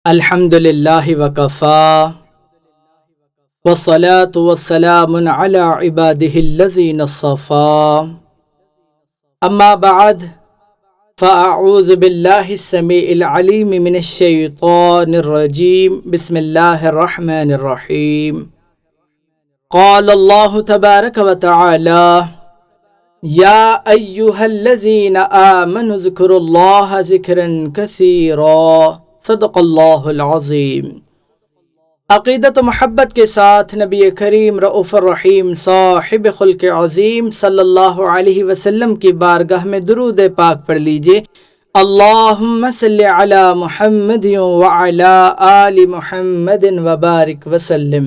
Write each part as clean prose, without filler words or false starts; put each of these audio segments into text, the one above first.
الحمد للہ وکفا والصلاة والسلام علی عباده الذین اصطفى اما بعد فاعوذ باللہ السمیع العلیم من الشیطان الرجیم بسم اللہ الرحمن الرحیم قال اللہ تبارک وتعالی یا ایہا الذین آمنوا اذکروا اللہ ذکرا کثیرا صدق اللہ العظیم۔ عقیدت و محبت کے ساتھ نبی کریم رؤوف الرحیم صاحب خلق عظیم صلی اللہ علیہ وسلم کی بارگاہ میں درود پاک پڑھ لیجئے۔ اللہم صلی علی محمد وعلی آل محمد وبارک وسلم۔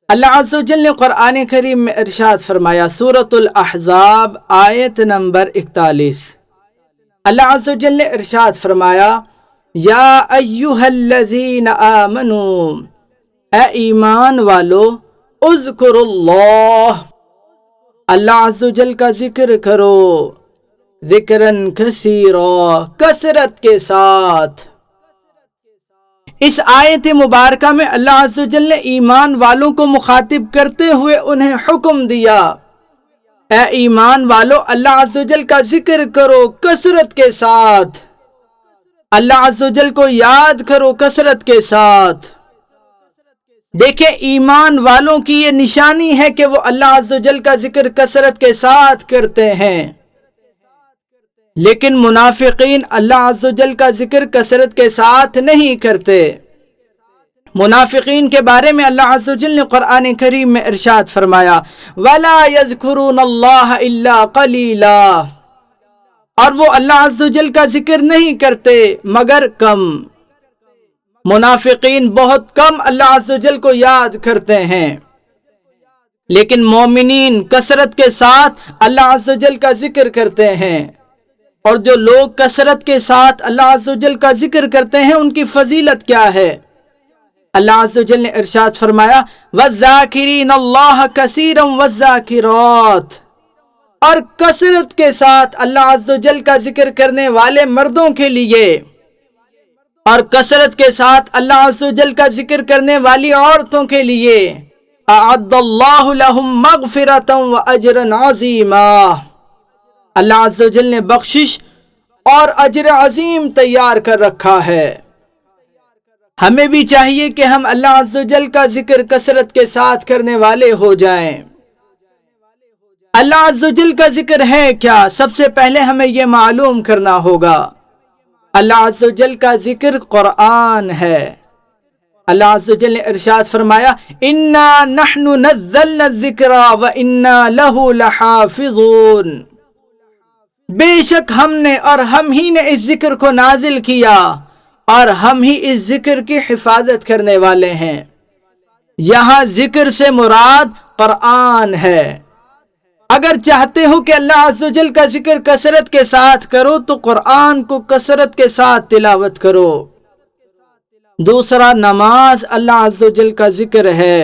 اللہ عز و جل نے قرآن کریم میں ارشاد فرمایا، سورۃ الاحزاب آیت نمبر 41۔ اللہ عز و جل نے ارشاد فرمایا، یا ایہا الذین آمنوا، اے ایمان والو، اذکروا اللہ، اللہ عز و جل کا ذکر کرو، ذکراً کثیرا، کثرت کے ساتھ۔ اس آیت مبارکہ میں اللہ عز و جل نے ایمان والوں کو مخاطب کرتے ہوئے انہیں حکم دیا، اے ایمان والو، اللہ عز و جل کا ذکر کرو کثرت کے ساتھ، اللہ عز و جل کو یاد کرو کثرت کے ساتھ۔ دیکھیں، ایمان والوں کی یہ نشانی ہے کہ وہ اللہ عز و جل کا ذکر کثرت کے ساتھ کرتے ہیں، لیکن منافقین اللہ عز و جل کا ذکر کثرت کے ساتھ نہیں کرتے۔ منافقین کے بارے میں اللہ عز و جل نے قرآن کریم میں ارشاد فرمایا، وَلَا يَذْكُرُونَ اللَّهَ إِلَّا قَلِيلًا، اور وہ اللہ عز و جل کا ذکر نہیں کرتے مگر کم۔ منافقین بہت کم اللہ عز و جل کو یاد کرتے ہیں، لیکن مومنین کثرت کے ساتھ اللہ عز و جل کا ذکر کرتے ہیں۔ اور جو لوگ کثرت کے ساتھ اللہ عز و جل کا ذکر کرتے ہیں، ان کی فضیلت کیا ہے؟ اللہ عز و جل نے ارشاد فرمایا، وَالذَّاكِرِينَ اللَّهَ كَثِيرًا وَالذَّاكِرَاتِ، اور کثرت کے ساتھ اللہ عز و جل کا ذکر کرنے والے مردوں کے لیے، اور کثرت کے ساتھ اللہ عز و جل کا ذکر کرنے والی عورتوں کے لیے، اعد اللہ لہم مغفرۃ واجرا عظیما، اللہ عز و جل نے بخشش اور اجر عظیم تیار کر رکھا ہے۔ ہمیں بھی چاہیے کہ ہم اللہ عز و جل کا ذکر کثرت کے ساتھ کرنے والے ہو جائیں۔ اللہ عز و جل کا ذکر ہے کیا؟ سب سے پہلے ہمیں یہ معلوم کرنا ہوگا۔ اللہ عز و جل کا ذکر قرآن ہے۔ اللہ عز و جل نے ارشاد فرمایا، اِنَّا نَحْنُ نَزَّلْنَا الذِّكْرَ وَإِنَّا لَهُ لَحَافِظُونَ، بے شک ہم نے اور ہم ہی نے اس ذکر کو نازل کیا، اور ہم ہی اس ذکر کی حفاظت کرنے والے ہیں۔ یہاں ذکر سے مراد قرآن ہے۔ اگر چاہتے ہو کہ اللہ عز و جل کا ذکر کثرت کے ساتھ کرو تو قرآن کو کثرت کے ساتھ تلاوت کرو۔ دوسرا، نماز اللہ عز و جل کا ذکر ہے۔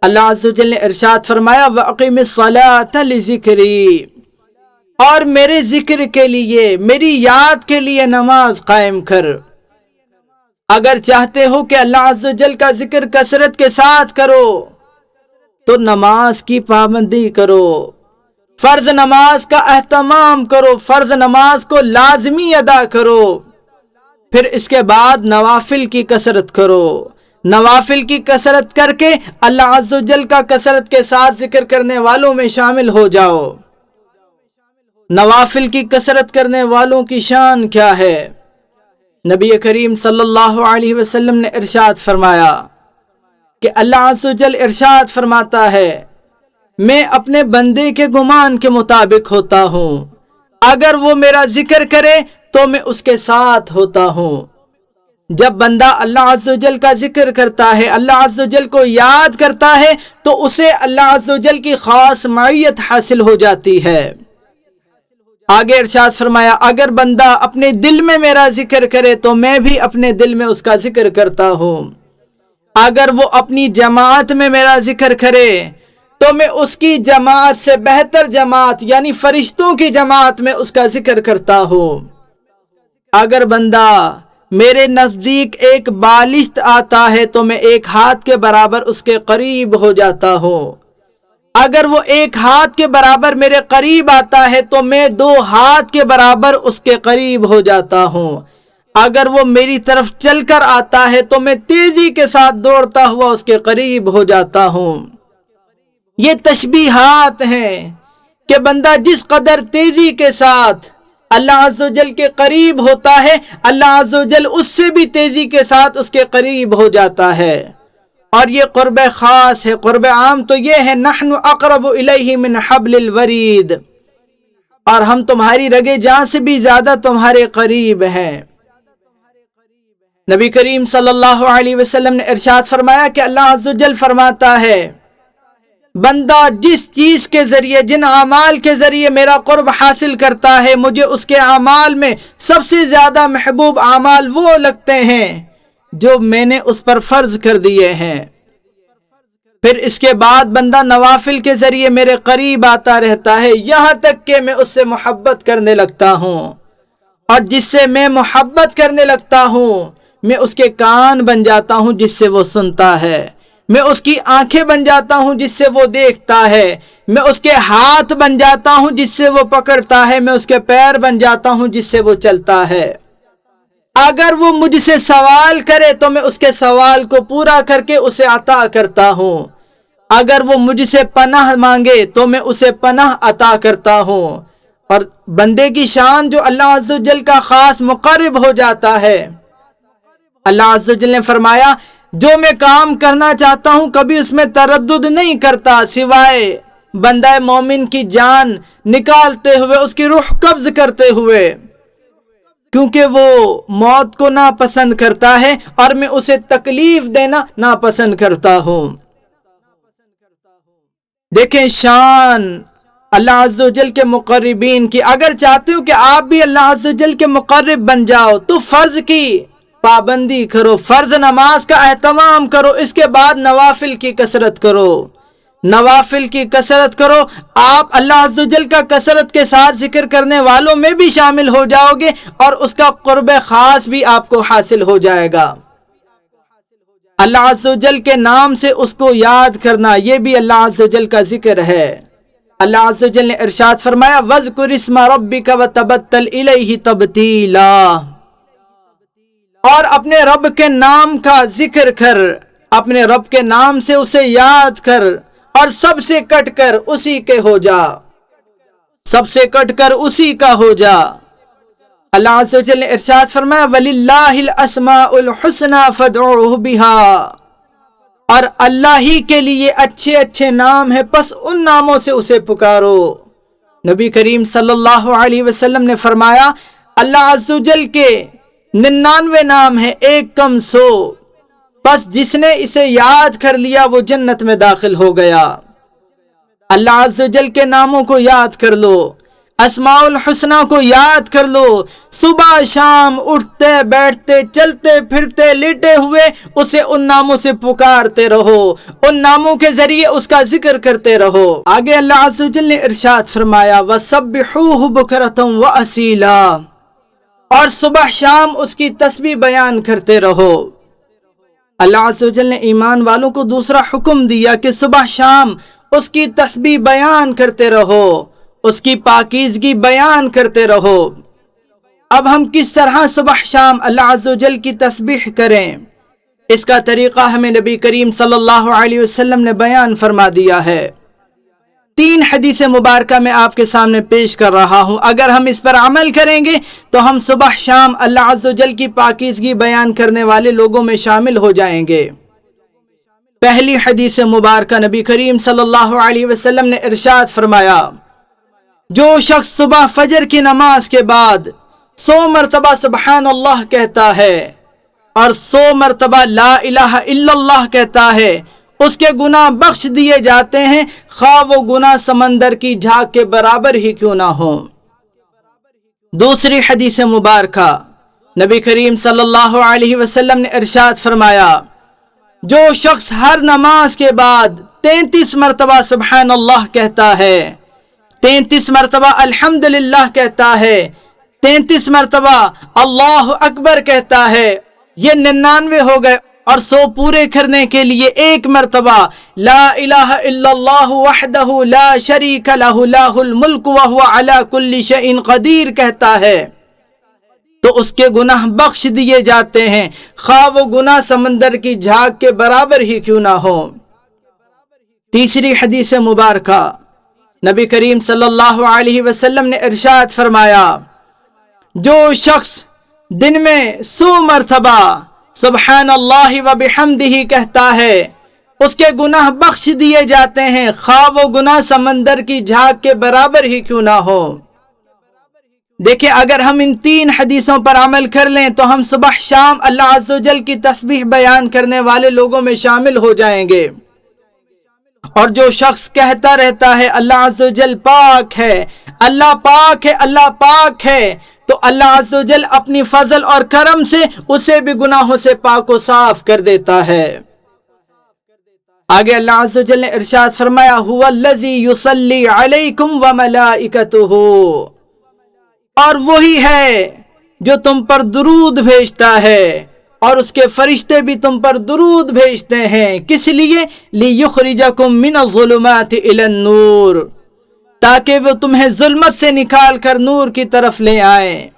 اللہ عز و جل نے ارشاد فرمایا، وَأَقِمِ الصَّلَاةَ لِذِكْرِي، اور میرے ذکر کے لیے، میری یاد کے لیے نماز قائم کر۔ اگر چاہتے ہو کہ اللہ عز و جل کا ذکر کثرت کے ساتھ کرو تو نماز کی پابندی کرو، فرض نماز کا اہتمام کرو، فرض نماز کو لازمی ادا کرو، پھر اس کے بعد نوافل کی کثرت کرو۔ نوافل کی کثرت کر کے اللہ عز و جل کا کثرت کے ساتھ ذکر کرنے والوں میں شامل ہو جاؤ۔ نوافل کی کثرت کرنے والوں کی شان کیا ہے؟ نبی کریم صلی اللہ علیہ وسلم نے ارشاد فرمایا کہ اللہ عز و جل ارشاد فرماتا ہے، میں اپنے بندے کے گمان کے مطابق ہوتا ہوں، اگر وہ میرا ذکر کرے تو میں اس کے ساتھ ہوتا ہوں۔ جب بندہ اللہ عز و جل کا ذکر کرتا ہے، اللہ عز و جل کو یاد کرتا ہے، تو اسے اللہ عز و جل کی خاص معیت حاصل ہو جاتی ہے۔ آگے ارشاد فرمایا، اگر بندہ اپنے دل میں میرا ذکر کرے تو میں بھی اپنے دل میں اس کا ذکر کرتا ہوں۔ اگر وہ اپنی جماعت میں میرا ذکر کرے تو میں اس کی جماعت سے بہتر جماعت یعنی فرشتوں کی جماعت میں اس کا ذکر کرتا ہوں۔ اگر بندہ میرے نزدیک ایک بالشت آتا ہے تو میں ایک ہاتھ کے برابر اس کے قریب ہو جاتا ہوں، اگر وہ ایک ہاتھ کے برابر میرے قریب آتا ہے تو میں 2 ہاتھ کے برابر اس کے قریب ہو جاتا ہوں، اگر وہ میری طرف چل کر آتا ہے تو میں تیزی کے ساتھ دوڑتا ہوا اس کے قریب ہو جاتا ہوں۔ یہ تشبیہات ہیں کہ بندہ جس قدر تیزی کے ساتھ اللہ عز و جل کے قریب ہوتا ہے، اللہ عز و جل اس سے بھی تیزی کے ساتھ اس کے قریب ہو جاتا ہے۔ اور یہ قرب خاص ہے۔ قرب عام تو یہ ہے نحن اقرب الیہ من حبل الورید، اور ہم تمہاری رگے جان سے بھی زیادہ تمہارے قریب ہیں۔ نبی کریم صلی اللہ علیہ وسلم نے ارشاد فرمایا کہ اللہ عز و جل فرماتا ہے، بندہ جس چیز کے ذریعے، جن اعمال کے ذریعے میرا قرب حاصل کرتا ہے، مجھے اس کے اعمال میں سب سے زیادہ محبوب اعمال وہ لگتے ہیں جو میں نے اس پر فرض کر دیے ہیں۔ پھر اس کے بعد بندہ نوافل کے ذریعے میرے قریب آتا رہتا ہے، یہاں تک کہ میں اس سے محبت کرنے لگتا ہوں، اور جس سے میں محبت کرنے لگتا ہوں میں اس کے کان بن جاتا ہوں جس سے وہ سنتا ہے، میں اس کی آنکھیں بن جاتا ہوں جس سے وہ دیکھتا ہے، میں اس کے ہاتھ بن جاتا ہوں جس سے وہ پکڑتا ہے، میں اس کے پیر بن جاتا ہوں جس سے وہ چلتا ہے۔ اگر وہ مجھ سے سوال کرے تو میں اس کے سوال کو پورا کر کے اسے عطا کرتا ہوں، اگر وہ مجھ سے پناہ مانگے تو میں اسے پناہ عطا کرتا ہوں۔ اور بندے کی شان جو اللہ عز و جل کا خاص مقرب ہو جاتا ہے، اللہ عز و جل نے فرمایا جو میں کام کرنا چاہتا ہوں کبھی اس میں تردد نہیں کرتا، سوائے بندہ مومن کی جان نکالتے ہوئے، اس کی روح قبض کرتے ہوئے، کیونکہ وہ موت کو ناپسند کرتا ہے اور میں اسے تکلیف دینا ناپسند کرتا ہوں۔ دیکھیں شان اللہ عز و جل کے مقربین کی۔ اگر چاہتے ہو کہ آپ بھی اللہ عز و جل کے مقرب بن جاؤ تو فرض کی پابندی کرو، فرض نماز کا اہتمام کرو، اس کے بعد نوافل کی کثرت کرو، نوافل کی کثرت کرو۔ آپ اللہ عز و جل کا کثرت کے ساتھ ذکر کرنے والوں میں بھی شامل ہو جاؤ گے، اور اس کا قرب خاص بھی آپ کو حاصل ہو جائے گا۔ اللہ عز و جل کے نام سے اس کو یاد کرنا، یہ بھی اللہ عز و جل کا ذکر ہے۔ اللہ عز و جل نے ارشاد فرمایا وَاذْكُرِ اسْمَ رَبِّكَ وَتَبَتَّلْ إِلَيْهِ تَبْتِيلًا، اور اپنے رب کے نام کا ذکر کر، اپنے رب کے نام سے اسے یاد کر، اور سب سے کٹ کر اسی کے ہو جا، سب سے کٹ کر اسی کا ہو جا۔ اللہ عز و جل نے ارشاد فرمایا وَلِلَّهِ الْأَسْمَاءُ الْحُسْنَى فَادْعُوهُ بِهَا، اور اللہ ہی کے لیے اچھے اچھے نام ہیں، پس ان ناموں سے اسے پکارو۔ نبی کریم صلی اللہ علیہ وسلم نے فرمایا اللہ عز و جل کے 99 نام ہیں، ایک کم 100، بس جس نے اسے یاد کر لیا وہ جنت میں داخل ہو گیا۔ اللہ عز و جل کے ناموں کو یاد کر لو، اسماء الحسنہ کو یاد کر لو، صبح شام اٹھتے بیٹھتے چلتے پھرتے لیٹے ہوئے اسے ان ناموں سے پکارتے رہو، ان ناموں کے ذریعے اس کا ذکر کرتے رہو۔ آگے اللہ عز و جل نے ارشاد فرمایا وَسَبِّحُوهُ بُكْرَةً وَأَصِيلًا، اور صبح شام اس کی تسبیح بیان کرتے رہو۔ اللہ عز و جل نے ایمان والوں کو دوسرا حکم دیا کہ صبح شام اس کی تسبیح بیان کرتے رہو، اس کی پاکیزگی بیان کرتے رہو۔ اب ہم کس طرح صبح شام اللہ عز و جل کی تسبیح کریں، اس کا طریقہ ہمیں نبی کریم صلی اللہ علیہ وسلم نے بیان فرما دیا ہے۔ 3 حدیث مبارکہ میں آپ کے سامنے پیش کر رہا ہوں، اگر ہم اس پر عمل کریں گے تو ہم صبح شام اللہ عز و جل کی پاکیزگی بیان کرنے والے لوگوں میں شامل ہو جائیں گے۔ پہلی حدیث مبارکہ نبی کریم صلی اللہ علیہ وسلم نے ارشاد فرمایا جو شخص صبح فجر کی نماز کے بعد 100 مرتبہ سبحان اللہ کہتا ہے اور 100 مرتبہ لا الہ الا اللہ کہتا ہے، اس کے گناہ بخش دیے جاتے ہیں، خواہ وہ گناہ سمندر کی جھاگ کے برابر ہی کیوں نہ ہوں۔ دوسری حدیث مبارکہ نبی کریم صلی اللہ علیہ وسلم نے ارشاد فرمایا جو شخص ہر نماز کے بعد 33 مرتبہ سبحان اللہ کہتا ہے، 33 مرتبہ الحمدللہ کہتا ہے، 33 مرتبہ اللہ اکبر کہتا ہے، یہ 99 ہو گئے، اور 100 پورے کرنے کے لیے 1 مرتبہ لا الہ الا اللہ وحدہ لا شریک لہ لہ الملک وہو علی کل شیء قدیر کہتا ہے تو اس کے گناہ بخش دیے جاتے ہیں، خواہ وہ گناہ سمندر کی جھاگ کے برابر ہی کیوں نہ ہو۔ تیسری حدیث مبارکہ، نبی کریم صلی اللہ علیہ وسلم نے ارشاد فرمایا، جو شخص دن میں 100 مرتبہ سبحان اللہ و بحمدہ کہتا ہے، اس کے گناہ بخش دیے جاتے ہیں، خواہ وہ گناہ سمندر کی جھاگ کے برابر ہی کیوں نہ ہو۔ دیکھیں، اگر ہم ان 3 حدیثوں پر عمل کر لیں تو ہم صبح شام اللہ عز و جل کی تسبیح بیان کرنے والے لوگوں میں شامل ہو جائیں گے۔ اور جو شخص کہتا رہتا ہے اللہ عز و جل پاک ہے، اللہ پاک ہے، اللہ پاک ہے، تو اللہ عز و جل اپنی فضل اور کرم سے اسے بھی گناہوں سے پاک و صاف کر دیتا ہے۔ آگے اللہ عز و جل نے ارشاد فرمایا، هو الذی یصلی علیکم وملائکتہ، اور وہی ہے جو تم پر درود بھیجتا ہے اور اس کے فرشتے بھی تم پر درود بھیجتے ہیں، کس لیے؟ لیخرجکم من الظلمات الی النور، تاکہ وہ تمہیں ظلمت سے نکال کر نور کی طرف لے آئیں،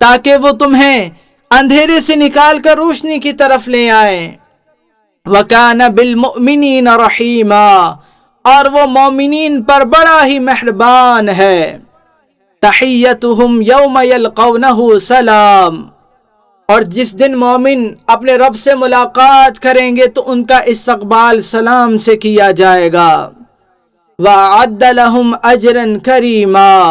تاکہ وہ تمہیں اندھیرے سے نکال کر روشنی کی طرف لے آئیں۔ وَكَانَ بِالْمُؤْمِنِينَ رَحِيمًا، اور وہ مومنین پر بڑا ہی مہربان ہے۔ تَحِيَّتُهُمْ يَوْمَ يَلْقَوْنَهُ سَلام، اور جس دن مومن اپنے رب سے ملاقات کریں گے تو ان کا استقبال سلام سے کیا جائے گا۔ وَأَعَدَّ لَهُمْ أَجْرًا كَرِيمًا،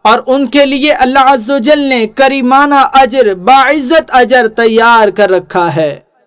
اور ان کے لیے اللہ عز و جل نے کریمانہ اجر، باعزت اجر تیار کر رکھا ہے۔